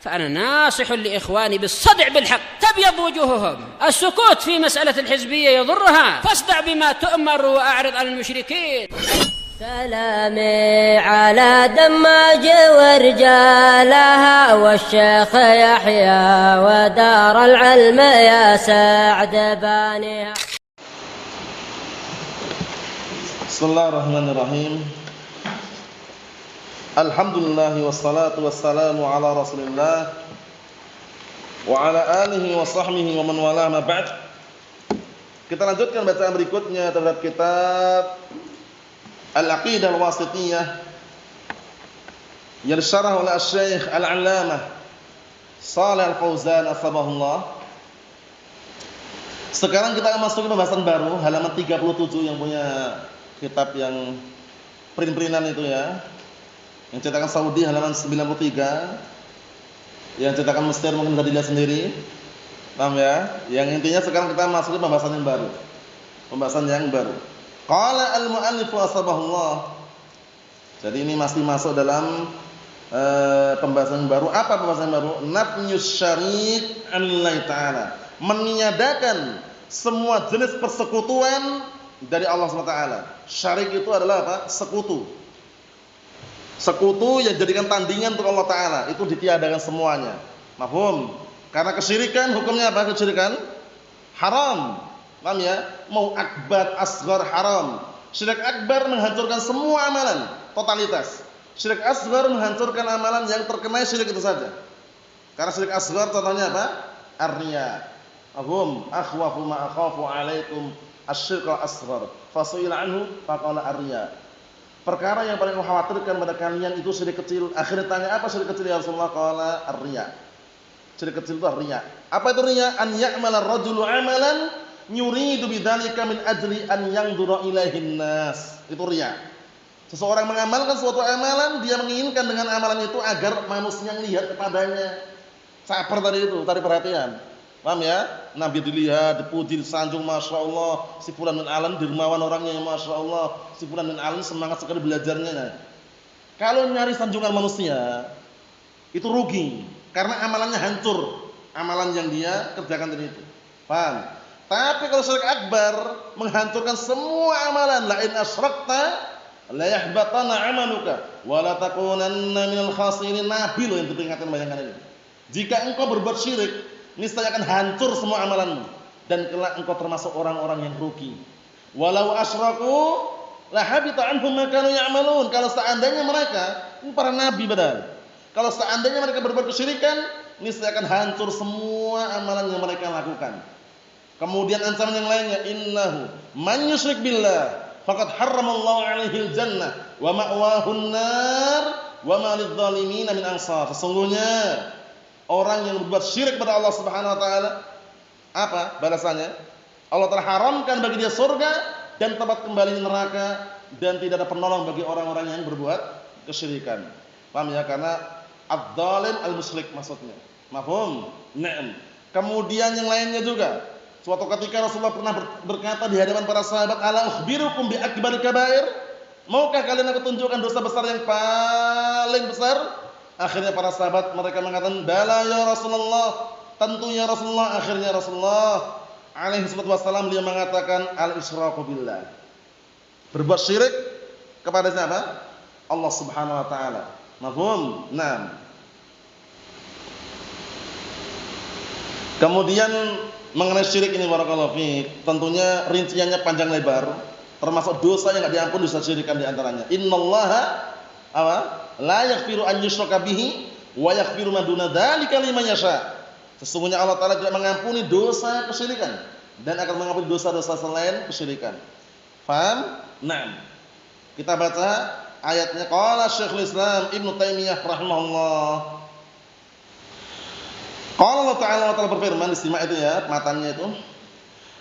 فأنا ناصح لإخواني بالصدع بالحق تبيض وجوههم. السكوت في مسألة الحزبية يضرها، فاصدع بما تؤمر وأعرض عن المشركين. سلامي على دماج ورجالها والشيخ يحيى ودار العلم يا سعد بانيها. بسم الله الرحمن الرحيم. Alhamdulillah wassalatu wassalamu ala Rasulillah wa ala alihi wa sahbihi wa man wala ma ba'd. Kita lanjutkan bacaan berikutnya terhadap kitab Al-Aqidah Al-Wasithiyah yang disyarah oleh Syekh Al-Allamah Shalih Al-Fauzan Atsabahullah. Sekarang kita akan masuk ke pembahasan baru, halaman 37 yang punya kitab yang print-printan itu ya. Yang cetakan Saudi halaman 93, yang cetakan Mesir mungkin bisa dilihat sendiri. Paham ya? Yang intinya sekarang kita masuk ke pembahasan yang baru. Pembahasan yang baru. Qala al-mu'allif wasabahullah. Jadi ini masih masuk dalam pembahasan yang baru. Apa pembahasan yang baru? Nafyus syarik anillahi ta'ala. Meniadakan semua jenis persekutuan dari Allah SWT. Syarik itu adalah apa? Sekutu. Sekutu yang dijadikan tandingan untuk Allah Ta'ala itu ditiadakan semuanya. Mafhum? Karena kesyirikan hukumnya apa? Kesyirikan haram. Paham ya? Mau akbar, asghar haram. Syirik akbar menghancurkan semua amalan, totalitas. Syirik asghar menghancurkan amalan yang terkena syirik itu saja. Karena syirik asghar contohnya apa? Ar-riya. Mafhum? Akhwafu ma akhafu alaikum asy-syirkul asghar. Fasu'ila anhu faqala ar-riya. Perkara yang paling mengkhawatirkan pada kalian itu syirik kecil. Akhirnya tanya, apa syirik kecil ya Rasulullah? Qala ar-riya. Syirik kecil itu riya. Apa itu riya? An ya'mala ar-rajulu 'amalan yuridu bidzalika min ajli an yanzura ilaihin nas. Itu riya. Seseorang mengamalkan suatu amalan, dia menginginkan dengan amalan itu agar manusia melihat kepadanya. Sabar tadi itu, tarik perhatian. Paham ya? Nabi dilihat, dipuji, disanjung, Masya Allah. Si fulan bin Alan dermawan orangnya, Masya Allah. Si fulan bin Alan semangat sekali belajarnya. Kalau nyari sanjungan manusia, itu rugi. Karena amalannya hancur. Amalan yang dia kerjakan tadi itu. Paham? Tapi kalau syirik akbar, menghancurkan semua amalan. La in asyrakta, la yahbatana amaluka, wa la takunanna minal khasirin. Nabi loh yang diperingatkan, bayangkan ini. Jika engkau berbuat syirik, niscaya akan hancur semua amalanmu dan kelak engkau termasuk orang-orang yang rugi. Walau asyraku la habita anhum ma kanu ya'malun. Kalau seandainya mereka, ini para nabi padahal. Kalau seandainya mereka berbuat kesyirikan, niscaya akan hancur semua amalan yang mereka lakukan. Kemudian ancaman yang lainnya, innahu man yusyrik billah faqad harramallahu 'alaihil jannah wa ma'wahun nar wa ma lidh-dhalimin min ansar. Sesungguhnya orang yang berbuat syirik pada Allah Subhanahu wa taala, apa balasannya? Allah telah haramkan bagi dia surga dan tempat kembali neraka, dan tidak ada penolong bagi orang-orang yang berbuat kesyirikan. Paham ya? Karena adz-dzalim al-musyrik maksudnya. Mafhum? Na'am. Kemudian yang lainnya juga. Suatu ketika Rasulullah pernah berkata di hadapan para sahabat, "Ala ukhbirukum bi akbaril kabair?" Maukah kalian aku tunjukkan dosa besar yang paling besar? Akhirnya para sahabat mereka mengatakan, "Bala ya Rasulullah." Tentunya Rasulullah. Akhirnya Rasulullah alaihi wassalam beliau mengatakan, al-isyraku billah. Berbuat syirik kepada siapa? Allah Subhanahu wa taala. Mafhum? Naam. Kemudian mengenai syirik ini barakallahu fiik, tentunya rinciannya panjang lebar, termasuk dosa yang enggak diampuni dosa syirikan di antaranya. Innallaha apa? La yaghfiru an yushraka bihi wa yaghfiru ma duna dzalika liman yasha. Sesungguhnya Allah Taala tidak mengampuni dosa kesyirikan dan akan mengampuni dosa-dosa selain kesyirikan. Paham? Naam. Kita baca ayatnya. Qala Syekhul Islam Ibnu Taimiyah rahimahullah. Qala Allah Taala berfirman, disimak itu ya, matanya itu.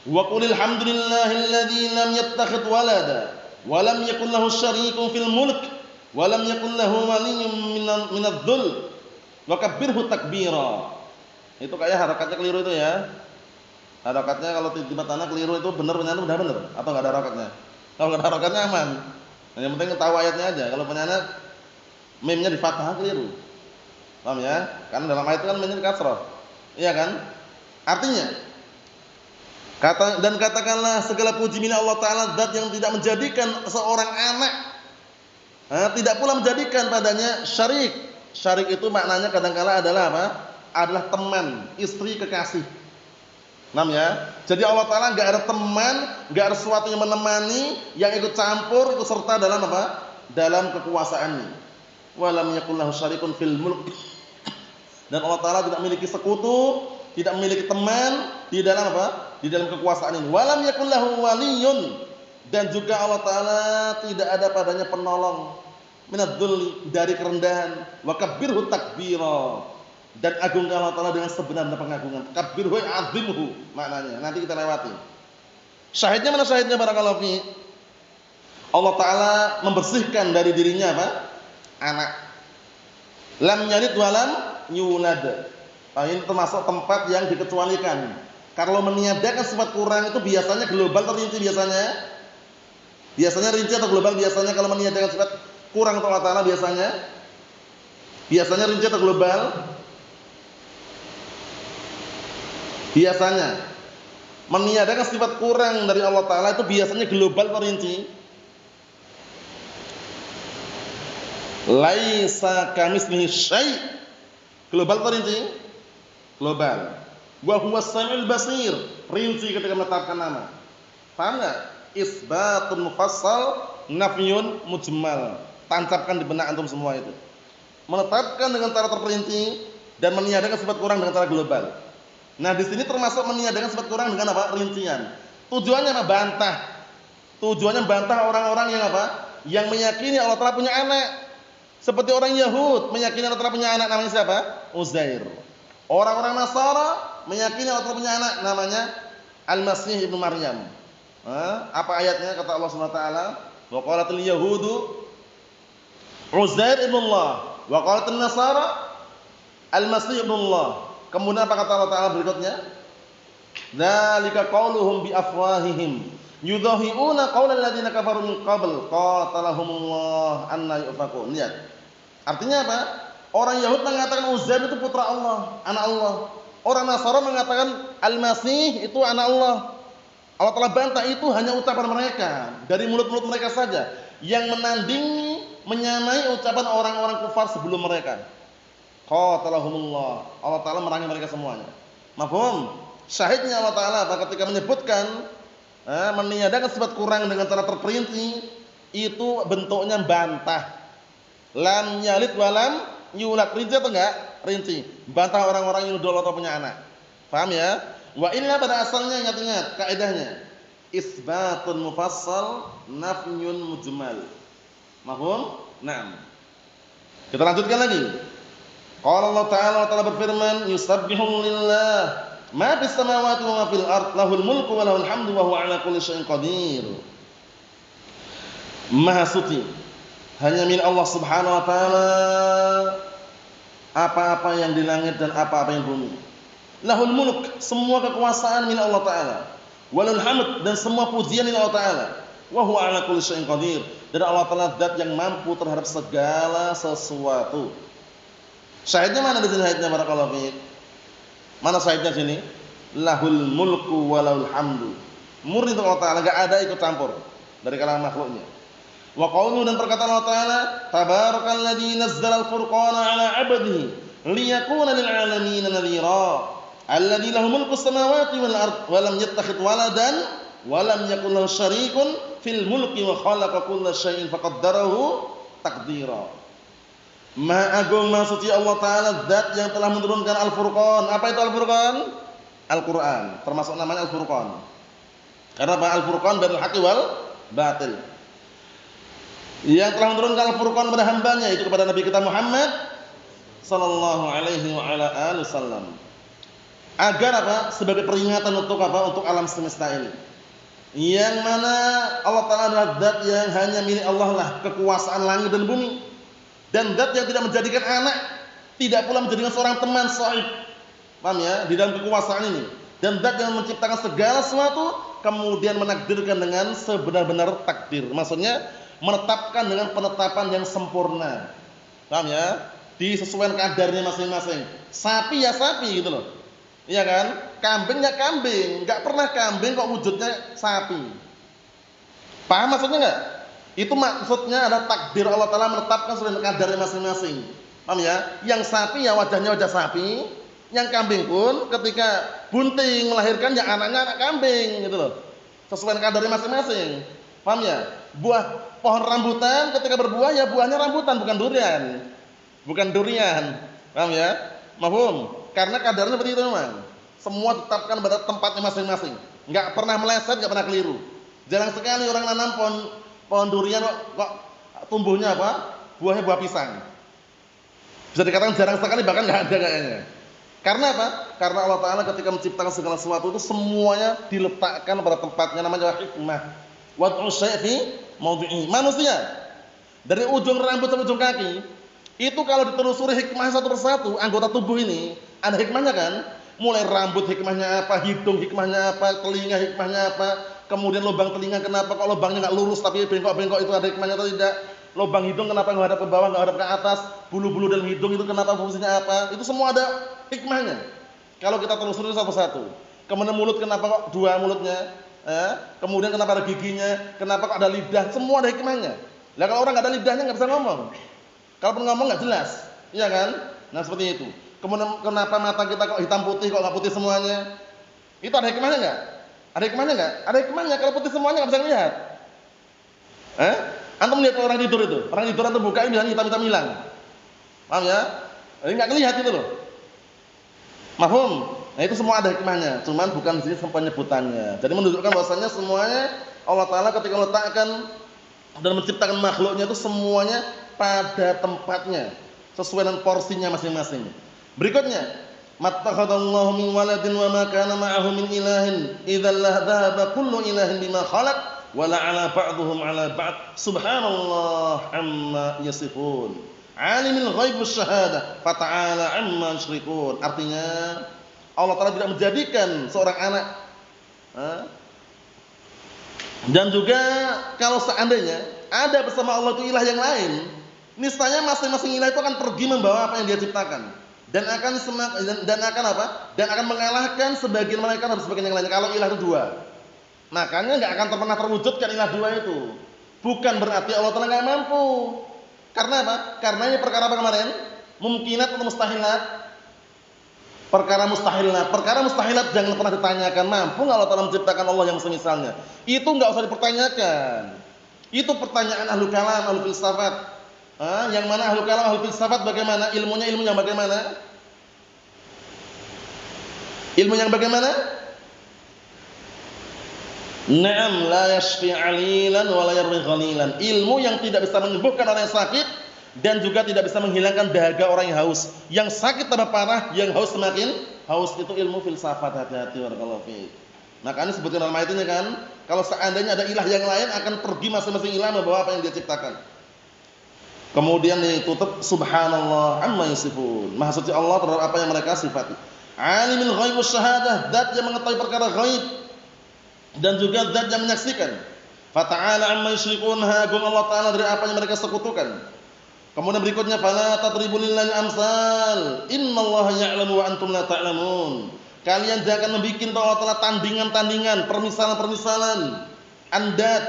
Wa qulil hamdulillahilladzi lam yattakhidh walada wa lam yakul lahu syarikun fil mulk walam yakul lahu waliyyun minadh-dhul wa kabbirhu takbira. Itu kayak harakatnya keliru itu ya. Harakatnya kalau di tanah keliru itu benar benar udah benar atau enggak ada harakatnya? Kalau enggak ada harakatnya aman. Yang penting tahu ayatnya aja. Kalau penyana mimnya di fathah keliru. Paham ya? Karena dalam ayat itu kan menyen kasrah. Iya kan? Artinya katakanlah segala puji milik Allah Ta'ala, zat yang tidak menjadikan seorang anak, tidak pula menjadikan padanya syarik. Syarik itu maknanya kadangkala adalah apa? Adalah teman, istri, kekasih. Paham ya? Jadi Allah Ta'ala enggak ada teman, enggak ada sesuatu yang menemani, yang ikut campur, ikut serta dalam apa? Dalam kekuasaannya. Walam yakul lahu syarikun fil mulk. Dan Allah Ta'ala tidak memiliki sekutu, tidak memiliki teman di dalam apa? Di dalam kekuasaan ini. Walam yakul lahu waliyun. Dan juga Allah Ta'ala tidak ada padanya penolong minadz-dzulli, dari kerendahan. Wa kabbirhu takbira. Dan agungkan Allah Ta'ala dengan sebenarnya pengagungan. Kabbirhu azimhu maknanya. Nanti kita lewati. Syahidnya mana syahidnya barakallahu fi? Allah Ta'ala membersihkan dari dirinya apa? Anak. Lam yalid walam yulad. Ini termasuk tempat yang dikecualikan. Kalau meniadakan sifat kurang itu biasanya global atau rinci biasanya? Biasanya rinci atau global biasanya kalau meniadakan sifat kurang untuk Allah Ta'ala biasanya? Biasanya rinci atau global? Biasanya meniadakan sifat kurang dari Allah Ta'ala itu biasanya global atau rinci? Laisa kamitslihi syai'. Global atau rinci? Global. Wa huwas samiul basir. Rinci ketika menetapkan nama. Paham enggak? Isbatun mufassal, nafyun mujmal. Tancapkan di benak antum semua itu. Menetapkan dengan cara terperinci dan meniadakan sifat kurang dengan cara global. Nah, di sini termasuk meniadakan sifat kurang dengan apa? Rincian. Tujuannya apa? Bantah. Tujuannya bantah orang-orang yang apa? Yang meyakini Allah Ta'ala punya anak. Seperti orang Yahud meyakini Allah Ta'ala punya anak, namanya siapa? Uzair. Orang-orang Nasara meyakini Allah Ta'ala punya anak, namanya Al-Masih ibnu Maryam. Apa ayatnya? Kata Allah Subhanahu wa taala, "Wa qalatil yahudu Uzair ibnu Allah, wa qalatil Nasara Al-Masih ibnu Allah." Kemudian apa kata Allah Ta'ala berikutnya? Dzalika qauluhum bi afwahihim yudhahiuna qaulal ladzina kafaru min qabl qatalahumullah anna yufakun. Lihat. Artinya apa? Orang Yahud mengatakan Uzair itu putra Allah, anak Allah. Orang Nasara mengatakan Al-Masih itu anak Allah. Allah Ta'ala bantah itu hanya ucapan mereka, dari mulut-mulut mereka saja yang menandingi, menyamai ucapan orang-orang kufar sebelum mereka. Qatalahumullah. Allah Ta'ala merangi mereka semuanya. Mafhum? Syahidnya Allah Ta'ala apa? Ketika menyebutkan meniadakan sifat kurang dengan cara terperinci, itu bentuknya bantah. Lam yalid walam yulad. Rinci atau enggak? Rinci. Bantah orang-orang yang nuduh Allah Ta'ala punya anak. Paham ya? Wa illa pada asalnya, ingat-ingat kaidahnya. Isbatun mufassal, nafyun mujmal. Mafhum? Naam. Kita lanjutkan lagi. Qala Allah Ta'ala berfirman, "Yusabbihu lillah ma fis samawati wa ma fil ard, lahul mulku wa lahul hamdu wa huwa 'ala kulli syai'in qadir." Maha suci hanya milik Allah Subhanahu wa taala apa-apa yang di langit dan apa-apa yang di bumi. Lahul mulk, semua kekuasaan milik Allah Ta'ala. Walul hamd, dan semua pujian milik Allah Ta'ala. Wa huwa 'ala kulli syai'in qadir, dan Allah Ta'ala zat yang mampu terhadap segala sesuatu. Syahidnya mana di sini syahidnya barakallahu fiik? Mana syahidnya sini? Lahul mulku wa lahul hamdu. Murni untuk Allah Ta'ala, enggak ada ikut campur dari kalangan makhluknya. Wa qauluhu, dan perkataan Allah Ta'ala, tabarakalladzi nazzala al-furqana 'ala 'abdihi liyakuna lil 'alamin nadhira. Alladzi lahu mulku samawati wal ard wa lam yattakhidh waladan wa lam yakul lahu syarikun fil mulki wa khalaqa kulla syai'in faqaddarahu taqdira. Maha agung, maha suci Allah Ta'ala, zat yang telah menurunkan Al-Furqan. Apa itu Al-Furqan? Al-Quran. Termasuk namanya Al-Furqan. Karena apa? Al-Furqan bainal haqqi wal batil. Yang telah menurunkan Al-Furqan pada hambanya, itu kepada Nabi kita Muhammad sallallahu alaihi wa ala alihi wasallam. Agar apa? Sebagai peringatan untuk apa? Untuk alam semesta ini. Yang mana Allah Ta'ala adalah zat yang hanya milik Allah lah, kekuasaan langit dan bumi. Dan zat yang tidak menjadikan anak, tidak pula menjadikan seorang teman sahib. Paham ya? Di dalam kekuasaan ini. Dan zat yang menciptakan segala sesuatu, kemudian menakdirkan dengan sebenar-benar takdir. Maksudnya menetapkan dengan penetapan yang sempurna. Paham ya? disesuaikan kadarnya masing-masing. Sapi ya sapi gitu loh. Iya kan? Kambing ya kambing, enggak pernah kambing kok wujudnya sapi. Paham maksudnya enggak? Itu maksudnya ada takdir Allah Taala menetapkan sesuai kadarnya masing-masing. Paham ya? Yang sapi ya wajahnya wajah sapi, yang kambing pun ketika bunting melahirkan ya anaknya anak kambing gitu loh. Sesuai kadarnya masing-masing. Paham ya? Buah pohon rambutan ketika berbuah ya buahnya rambutan bukan durian. Bukan durian. Paham ya? Mafhum? Karena kadarnya seperti itu memang. Semua ditetapkan pada tempatnya masing-masing. Enggak pernah meleset, enggak pernah keliru. Jarang sekali orang nanam pohon durian kok tumbuhnya apa? Buahnya buah pisang. Bisa dikatakan jarang sekali, bahkan enggak ada kayaknya. Karena apa? Karena Allah Taala ketika menciptakan segala sesuatu itu semuanya diletakkan pada tempatnya, namanya hikmah. Wad'u syai' fi mawdi'i. Manusia dari ujung rambut sampai ujung kaki itu kalau ditelusuri hikmah satu persatu anggota tubuh ini ada hikmahnya kan? Mulai rambut hikmahnya apa, hidung hikmahnya apa, telinga hikmahnya apa, kemudian lubang telinga kenapa kok lubangnya enggak lurus tapi bengkok-bengkok, itu ada hikmahnya atau tidak? Lubang hidung kenapa menghadap ke bawah, enggak hadap ke atas? Bulu-bulu dalam hidung itu kenapa fungsinya apa? Itu semua ada hikmahnya. Kalau kita telusuri satu persatu. Kemudian mulut kenapa kok dua mulutnya? Kemudian kenapa ada giginya? Kenapa kok ada lidah? Semua ada hikmahnya. Lah kalau orang enggak ada lidahnya enggak bisa ngomong. Kalaupun ngomong enggak jelas, iya kan? Nah seperti itu. Kemudian kenapa mata kita kok hitam putih kok enggak putih semuanya? Itu ada hikmahnya enggak? Ada hikmahnya enggak? Ada hikmahnya. Kalau putih semuanya enggak bisa lihat. Antum lihat orang tidur itu. Orang tidur antum bukain bilang hitam-hitam hilang. Paham ya? Ini enggak kelihatan itu loh. Mafhum? Nah itu semua ada hikmahnya, cuman bukan di sini penyebutannya. Jadi menunjukkan bahwasanya semuanya Allah Taala ketika meletakkan dan menciptakan makhluknya itu semuanya pada tempatnya, sesuai dengan porsinya masing-masing. Berikutnya, mattakhadallahu min waladin wa ma kana ma'ahu min ilahin, idzal la dhahaba kullu ilahin bima khalaq wa la 'ala ba'dhum 'ala ba'd. Subhanallah amma yasifun. Alimul ghaib wasyahadah, fata'ala amma yusyrikun. Artinya Allah Taala tidak menjadikan seorang anak. Dan juga kalau seandainya ada bersama Allah itu ilah yang lain, niscaya masing-masing ilah itu akan pergi membawa apa yang dia ciptakan dan akan apa? Dan akan mengalahkan sebagian malaikat dan sebagian yang lainnya kalau ilah itu dua. Makanya enggak akan pernah terwujudkan ilah dua itu. Bukan berarti Allah Taala enggak mampu. Karena apa? Karena ini perkara apa kemarin? Mungkinat atau mustahilat? Perkara mustahilat. Perkara mustahilat jangan pernah ditanyakan, mampu enggak Allah Taala menciptakan Allah yang semisalnya? Itu enggak usah dipertanyakan. Itu pertanyaan ahlu kalam, ahlu filsafat. Yang mana ahlu kalam, ahlu filsafat bagaimana? Ilmunya ilmu yang bagaimana? Ilmu yang bagaimana? Naam la yashfi 'alilan wa la yarwi ghalilan. Ilmu yang tidak bisa menyembuhkan orang yang sakit dan juga tidak bisa menghilangkan dahaga orang yang haus. Yang sakit tambah parah, yang haus semakin haus. Itu ilmu filsafat. Hati-hati barakallahu fiik. Makanya sebutkan dalam ayat ini kan, kalau seandainya ada ilah yang lain akan pergi masing-masing ilah membawa apa yang dia ciptakan. Kemudian ditutup subhanallah amma yasifun. Maha suci Allah terhadap apa yang mereka sifati. Alimul ghaib wasyahadah, zat yang mengetahui perkara ghaib dan juga zat yang menyaksikan. Fata'ala amma yusyrikun, agung Allah Taala dari apa yang mereka sekutukan. Kemudian berikutnya fala tadribu lillahi amsal, innallaha ya'lamu wa antum la ta'lamun. Kalian jangan membikin Allah Taala tandingan-tandingan, permisalan-permisalan, andad.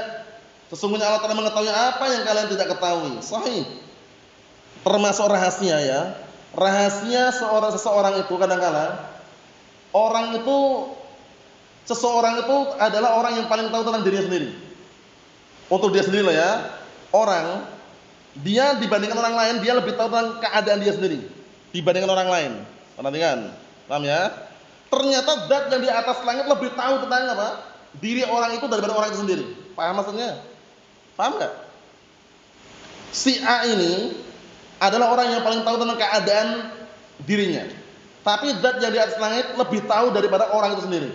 Sesungguhnya Allah Taala mengetahui apa yang kalian tidak ketahui. Sahih. Termasuk rahasia ya. Rahasia seseorang itu kadang-kala seseorang itu adalah orang yang paling tahu tentang dirinya sendiri. Untuk dia sendiri loh ya. Orang dia dibandingkan orang lain, dia lebih tahu tentang keadaan dia sendiri dibandingkan orang lain. Perhatikan. Paham ya? Ternyata zat yang di atas langit lebih tahu tentang apa? Diri orang itu daripada orang itu sendiri. Paham maksudnya? Paham enggak? Si A ini adalah orang yang paling tahu tentang keadaan dirinya. Tapi zat yang di atas langit lebih tahu daripada orang itu sendiri.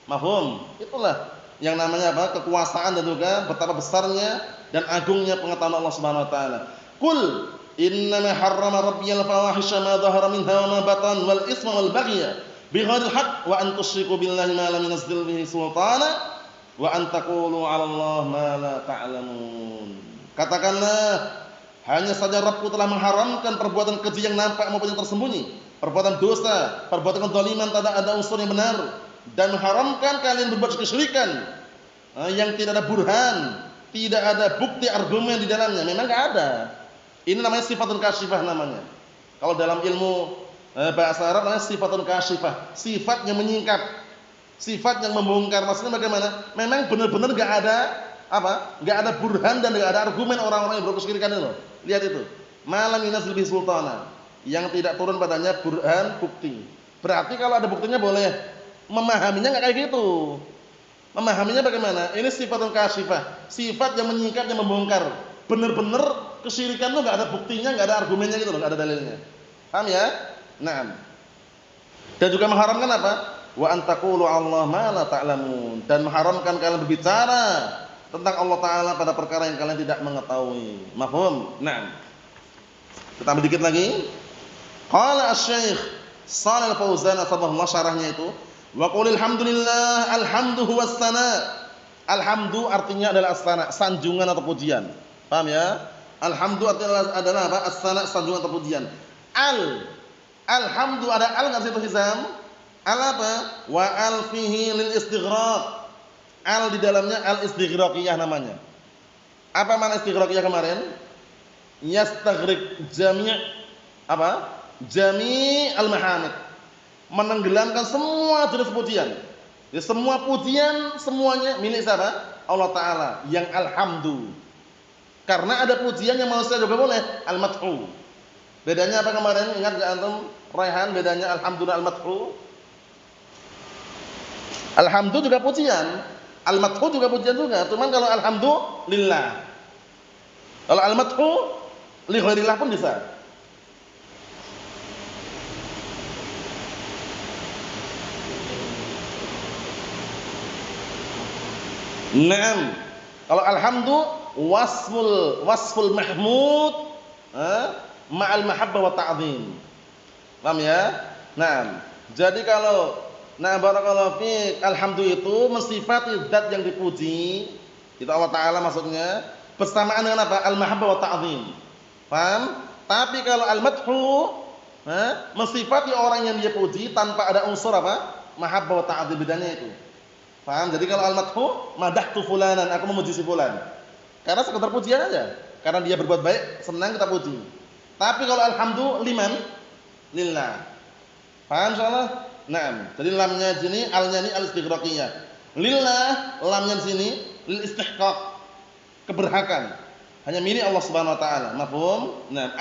Mafhum? Itulah yang namanya apa? Kekuasaan dan juga betapa besarnya dan agungnya pengetahuan Allah Subhanahu wa taala. Qul innama harrama rabbiyal fawahisha ma dhahara minha wa ma batan wal isma wal baghya bighairil haqq wa an tusyriku billahi ma lam yunzil bihi sultana wa an taqulu 'ala Allah ma la ta'lamun. Katakanlah Hanya saja Rabbku telah mengharamkan perbuatan keji yang nampak maupun yang tersembunyi, perbuatan dosa, perbuatan kezaliman tidak ada unsur yang benar, dan mengharamkan kalian berbuat kesyirikan yang tidak ada burhan, tidak ada bukti argumen di dalamnya. Memang enggak ada. Ini namanya sifatun kasyifah namanya. Kalau dalam ilmu bahasa Arab namanya sifatun kasyifah, sifat yang menyingkap, sifat yang membongkar. Maksudnya bagaimana? Memang benar-benar enggak ada enggak ada burhan dan enggak ada argumen orang-orang yang berbuat kesyirikan itu. Lihat itu. Malam yunazil bihi sultana, yang tidak turun padanya burhan, bukti. Berarti kalau ada buktinya boleh. Memahaminya enggak kayak gitu. Memahaminya bagaimana? Ini sifatun kasyifah, sifat yang menyingkap, yang membongkar. Benar-benar kesyirikan itu enggak ada buktinya, enggak ada argumennya gitu loh, enggak ada dalilnya. Paham ya? Naam. Dan juga mengharamkan apa? Wa an taqulu 'alallahi ma la ta'lamun, dan mengharamkan kalian berbicara tentang Allah Ta'ala pada perkara yang kalian tidak mengetahui. Mafhum? Naam. Kita ambil dikit lagi. Qala asy-Syaikh Shalal Fauzan atsabahullah, syarahnya itu, wa qulil hamdulillah alhamdu huwas sana. Alhamdu artinya adalah as-sana, sanjungan atau pujian. Paham ya? Alhamdu artinya adalah apa? As-sana, sanjungan atau pujian. Alhamdu ada al enggak situ Hizam? Al apa? Wa al fihi lil istighraq. Al di dalamnya al istighraqiyah namanya. Apa makna istighraqiyah kemarin? Yastaghriq jami' apa? Jami' al mahamid. Menenggelamkan semua jenis pujian. Jadi semua pujian semuanya milik siapa? Allah Ta'ala yang alhamdu. Karena ada pujian yang manusia juga boleh, al-madhu. Bedanya apa kemarin? Ingat enggak antum? Raihan, bedanya alhamdulillah al-madhu. Alhamdu juga pujian, al-madhu juga pujian juga. Cuman kalau alhamdulillah, kalau al-madhu li ghairillah pun bisa. Naam. Kalau alhamdu wasful mahmud ma'al mahabbah wa ta'zim. Paham ya? Naam. Jadi kalau barakallahu fiik, alhamdu itu mensifati zat yang dipuji, itu Allah Ta'ala maksudnya, bersamaan dengan apa? Al-mahabbah wa ta'zim. Paham? Tapi kalau al-madhu mensifati orang yang dia puji tanpa ada unsur apa? Mahabbah wa ta'zim, bedanya itu. Paham? Jadi kalau al-madhu, madahtu fulanan, aku memuji si fulan. Karena sekedar pujian aja. Karena dia berbuat baik, senang kita puji. Tapi kalau alhamdu liman? Lillah. Paham insyaallah? Naam. Jadi lamnya sini, alnya ini al-istighraqiyah. Lillah, lamnya sini lil istihqaq, keberhakan. Hanya milik Allah Subhanahu wa taala. Mafhum? Naam.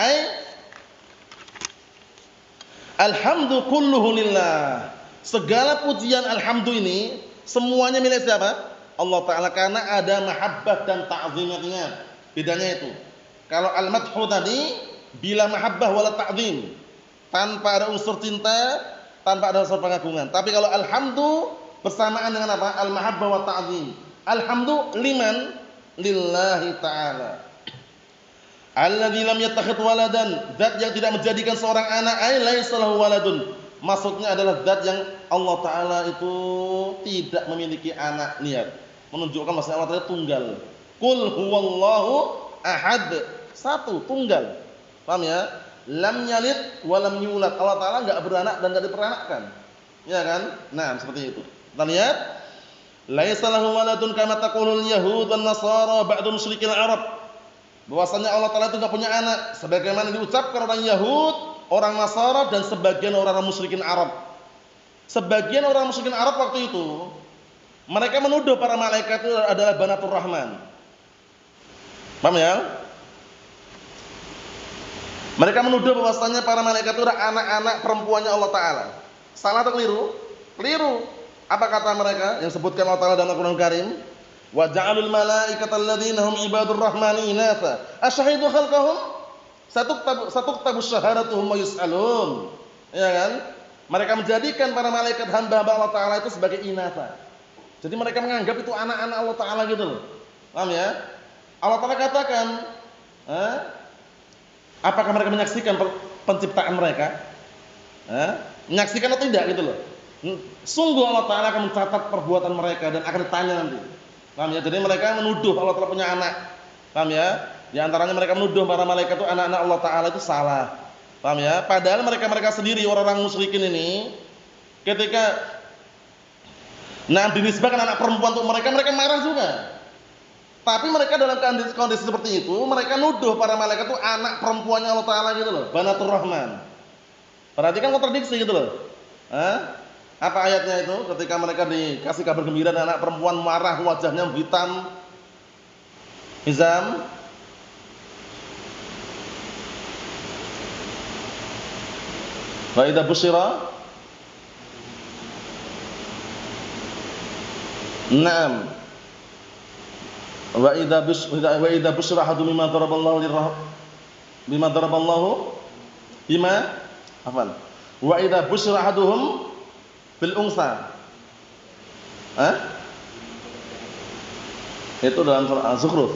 Alhamdu kulluhu lillah. Segala pujian alhamdu ini semuanya milik siapa? Allah Ta'ala, karena ada mahabbah dan ta'zimnya. Bedanya itu. Kalau al-madhu tadi bila mahabbah wala ta'zim, tanpa ada unsur cinta, tanpa ada unsur pengagungan. Tapi kalau alhamdu bersamaan dengan apa? Al-mahabbah wa ta'zim. Alhamdu liman? Lillahi ta'ala. Alladzi lam yattakhidh waladan, zat yang tidak menjadikan seorang anak, ay laisa lahu waladun. Maksudnya adalah zat yang Allah Ta'ala itu tidak memiliki anak. Lihat, menunjukkan maksudnya Allah Ta'ala tunggal. Qul huwallahu ahad, satu, tunggal. Paham ya? Lam yalid wa lam yulad. Allah Ta'ala enggak beranak dan enggak diperanakkan. Ya kan? Nah, seperti itu. Kita lihat, laisa lahu waladun kama taqulul yahud wan nasara ba'du musyrikil arab. Bahwasanya Allah Ta'ala itu enggak punya anak sebagaimana diucapkan orang Yahud, orang Nasara dan sebagian orang musyrikin Arab. Sebagian orang musyrikin Arab waktu itu mereka menuduh para malaikat itu adalah banatur rahman. Paham ya? Mereka menuduh bahwasanya para malaikat itu adalah anak-anak perempuannya Allah Ta'ala. Salah atau keliru? Keliru. Apa kata mereka yang sebutkan Allah Ta'ala dalam Al-Qur'an Karim? Wa ja'alul malaikata alladziina hum ibadur rahmani inatha asyhadu khalqahum satuktabu syahadatuhum wa yus'alun. Ya kan? Mereka menjadikan para malaikat hamba-hamba Allah Ta'ala itu sebagai inatha. Jadi mereka menganggap itu anak-anak Allah Ta'ala gitu loh. Paham ya? Allah Ta'ala katakan, apakah mereka menyaksikan penciptaan mereka? Menyaksikan atau tidak gitu loh. Sungguh Allah Ta'ala akan mencatat perbuatan mereka dan akan ditanya nanti. Paham ya? Jadi mereka menuduh Allah Ta'ala punya anak. Paham ya? Di antaranya mereka menuduh para malaikat itu anak-anak Allah Ta'ala itu salah. Paham ya? Padahal mereka-mereka sendiri, orang-orang musyrikin ini, ketika dinisbahkan anak perempuan untuk mereka, mereka marah juga. Tapi mereka dalam kondisi seperti itu, mereka nuduh para malaikat itu anak perempuannya Allah Ta'ala gitu loh. Banatur Rahman. Perhatikan kontradiksi gitu loh. Apa ayatnya itu? Ketika mereka dikasih kabar gembira dan anak perempuan marah, wajahnya hitam. Hizam. Wa idza busyira. Naam. Wa idza busyira ahadum bima daraballahu afwan. Wa idza busyira ahaduhum bil unsa. Itu dalam surah Az-Zukhruf.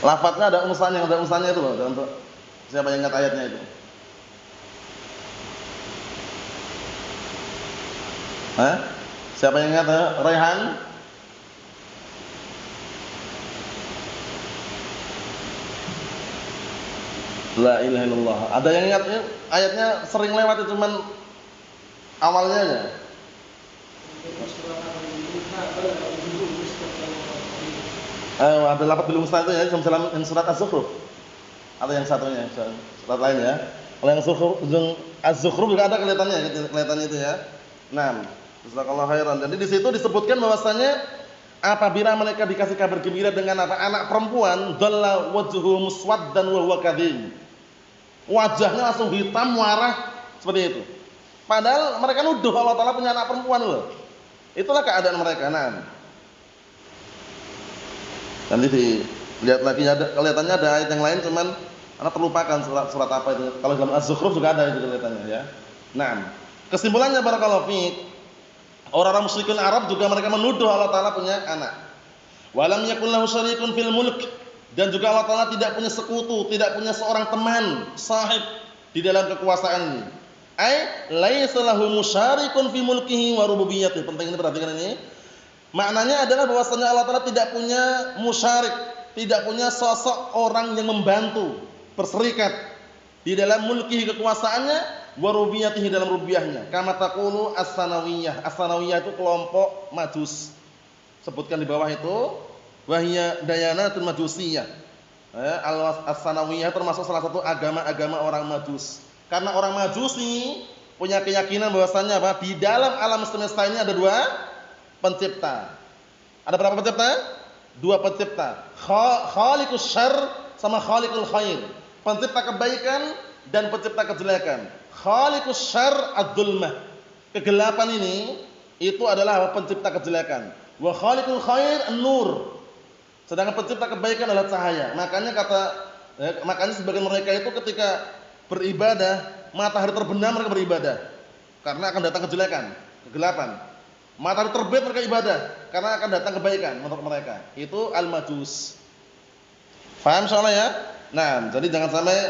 Lafadznya ada unsanya itu loh. Untuk siapa yang ingat ayatnya itu? Siapa yang ingat? Raihan? La ilaha illallah. Ada yang ingat ayatnya sering lewat itu cuman awalnya aja. Ada lafaz bil unsa itu ya dalam surat Az-Zukhruf. Atau yang satunya, surat lain ya. Kalau yang Az-Zukhruf juga ada kelihatannya itu ya. Naam. Jazakallahu khairan. Jadi di situ disebutkan bahwasanya apabila mereka dikasih kabar gembira dengan anak perempuan, dalla wajhuhu muswaddan wa huwa kadhim. Wajahnya langsung hitam, marah seperti itu. Padahal mereka nuduh Allah Ta'ala punya anak perempuan loh. Itulah keadaan mereka. Nanti dilihat lagi kelihatannya ada ayat yang lain cuman anak terlupakan surat apa itu. Kalau dalam Az-Zukhruf juga ada itu kelihatannya ya. Kesimpulannya barakallahu fiik, orang-orang musyrikin Arab juga mereka menuduh Allah Ta'ala punya anak. Walam yakul lahu syarikun fil mulk, dan juga Allah Ta'ala tidak punya sekutu, tidak punya seorang teman, sahib di dalam kekuasaan ini. Laisa lahu musyarikun fi mulkihi wa rububiyyatihi. Penting ini, perhatikan ini. Maknanya adalah bahwasanya Allah Ta'ala tidak punya musyarik, tidak punya sosok orang yang membantu, berserikat di dalam mulkihi kekuasaannya, wa rububiyyatihi dalam rububiyahnya. Kama taqulu as-sanawiyah. As-sanawiyah itu kelompok Majus. Sebutkan di bawah itu, wahiyya dayanatun majusiyah. As-sanawiyah termasuk salah satu agama-agama orang Majus. Karena orang Majusi punya keyakinan bahwasanya di dalam alam semesta ini ada dua pencipta. Ada berapa pencipta? Dua pencipta. Khaliqus syarr sama khaliqul khair. Pencipta kebaikan dan pencipta kejelekan. Khaliqus syarr ad-dhulmah. Kegelapan ini itu adalah pencipta kejelekan. Wa khaliqul khair an-nur. Sedangkan pencipta kebaikan adalah cahaya. Makanya sebagian mereka itu ketika beribadah, matahari terbenam mereka beribadah karena akan datang kegelapan. Matahari terbit mereka ibadah karena akan datang kebaikan untuk mereka. Itu al-Majus. Paham soalnya ya? Jadi jangan sampai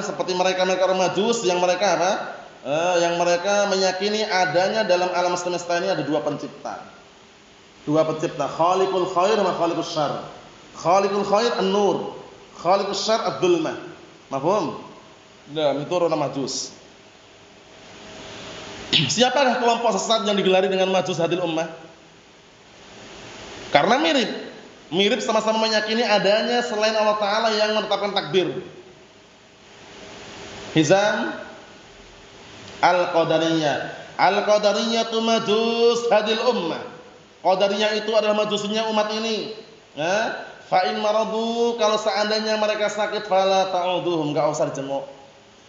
seperti mereka orang Majus yang mereka yang mereka meyakini adanya dalam alam semesta ini ada dua pencipta. Dua pencipta, khaliqul khair wa khaliqus syarr. Khaliqul khair an-nur, khaliqus syarr ad-dhulmah. Mafhum? Itu orang Majus. Siapakah kelompok sesat yang digelari dengan Majus hadil ummah? Karena mirip sama-sama meyakini adanya selain Allah Ta'ala yang menetapkan takdir. Hizam Al-Qadariyah. Al-Qadariyah itu Majus hadil ummah. Qadariyah itu adalah Majusinya umat ini. Fa in maradu, kalau seandainya mereka sakit, fala ta'uduhum, enggak usah dijenguk.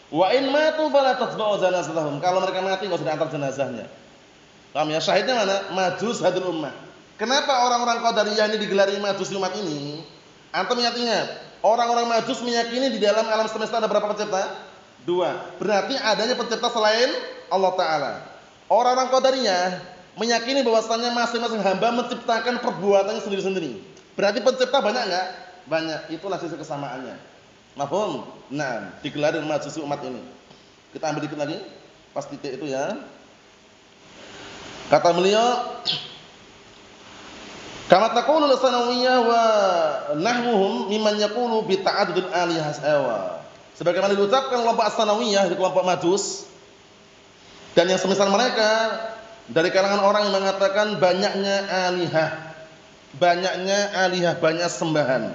Wa in matu fala tatba'u janazahum, kalau mereka mati enggak usah diantar jenazahnya. Paham ya? Syahidnya mana? Majus hadil ummah. Kenapa orang-orang Qadariyah ini digelari Majus umat ini? Antum ingat, orang-orang Majus meyakini di dalam alam semesta ada berapa pencipta? Dua. Berarti adanya pencipta selain Allah Ta'ala. Orang-orang Qadariyah meyakini bahwasannya masing-masing hamba menciptakan perbuatannya sendiri-sendiri. Berarti pencipta banyak enggak? Banyak. Itulah sisi kesamaannya. Mafhum? Digelari Majusi umat ini. Kita ambil dikit lagi pas titik itu ya. Kata beliau, Kama taqulu al-Sanawiyah wa nahmuhum mimman yaqulu bi ta'addudil alihah awa. Sebagaimana diucapkan kelompok As-Sanawiyah, kelompok Majus dan yang semisal mereka dari kalangan orang yang mengatakan banyaknya alihah, banyak sembahan.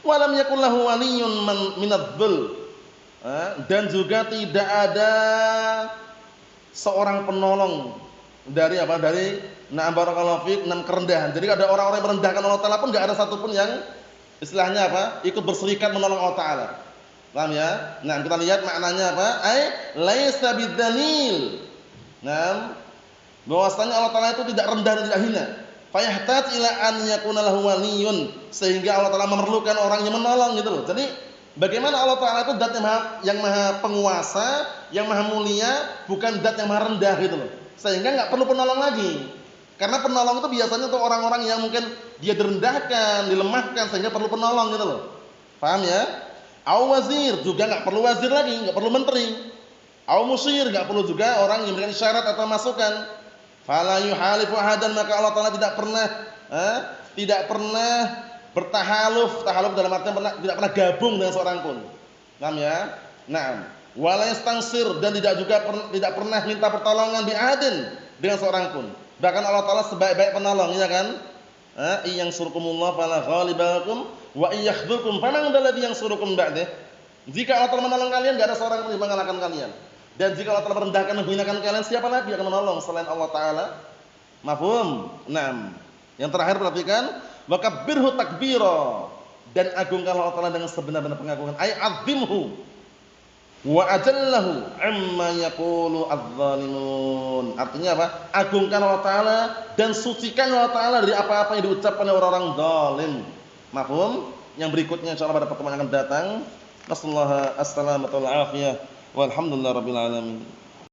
Wa lam yakul lahu waliyyun minadh-dhul. Dan juga tidak ada seorang penolong dari apa? Dari na'am barakallahu fik, kerendahan. Jadi ada orang-orang yang merendahkan Allah Ta'ala pun enggak ada satupun yang istilahnya apa? Ikut berserikat menolong Allah Ta'ala. Paham ya? Nah, kita lihat maknanya apa? Ai laisa bidzalil. Nah, bahwasanya Allah Ta'ala itu tidak rendah dan tidak hina. Fayahtaj ila an yakuna lahu waliyyun, sehingga Allah Ta'ala memerlukan orang yang menolong gitu loh. Jadi bagaimana Allah Ta'ala itu zat yang maha penguasa, yang maha mulia, bukan zat yang maha rendah gitu loh. Sehingga enggak perlu penolong lagi. Karena penolong itu biasanya untuk orang-orang yang mungkin dia direndahkan, dilemahkan sehingga perlu penolong gitu loh. Paham ya? Au wazir, juga enggak perlu wazir lagi, enggak perlu menteri. Au musyir, enggak perlu juga orang yang memberikan syarat atau masukan. Fala yuhalifu ahadan, maka Allah Ta'ala tidak pernah bertahaluf. Tahaluf dalam artian tidak pernah gabung dengan seorang pun. Paham ya? Naam. Wala yastansir, dan tidak pernah minta pertolongan bi ahadin dengan seorang pun. Bahkan Allah Ta'ala sebaik-baik penolong, ya kan? Iyang surkumullah fala ghaliba lakum wa iyakhdzulkum faman dzalladzi yansurukum ba'dih. Jika Allah Ta'ala menolong kalian, enggak ada seorang pun yang mengalahkan kalian. Dan jika Allah Ta'ala merendahkan dan menghinakan kalian, siapa lagi yang akan menolong selain Allah Ta'ala? Mafhum? Naam. Yang terakhir perhatikan, wa kabbirhu takbira, dan agungkanlah Allah Ta'ala dengan sebenar-benar pengagungan. Ai azimhu wa ajallahu amma yaqulu adh-dhalimun. Artinya apa? Agungkan Allah Ta'ala dan sucikan Allah Ta'ala dari apa-apa yang diucapkan oleh orang-orang zalim. Mafhum? Yang berikutnya insyaallah pada pertemuan yang akan datang. Nasallahu as-salamata wal afiyah. Walhamdulillahirabbil alamin.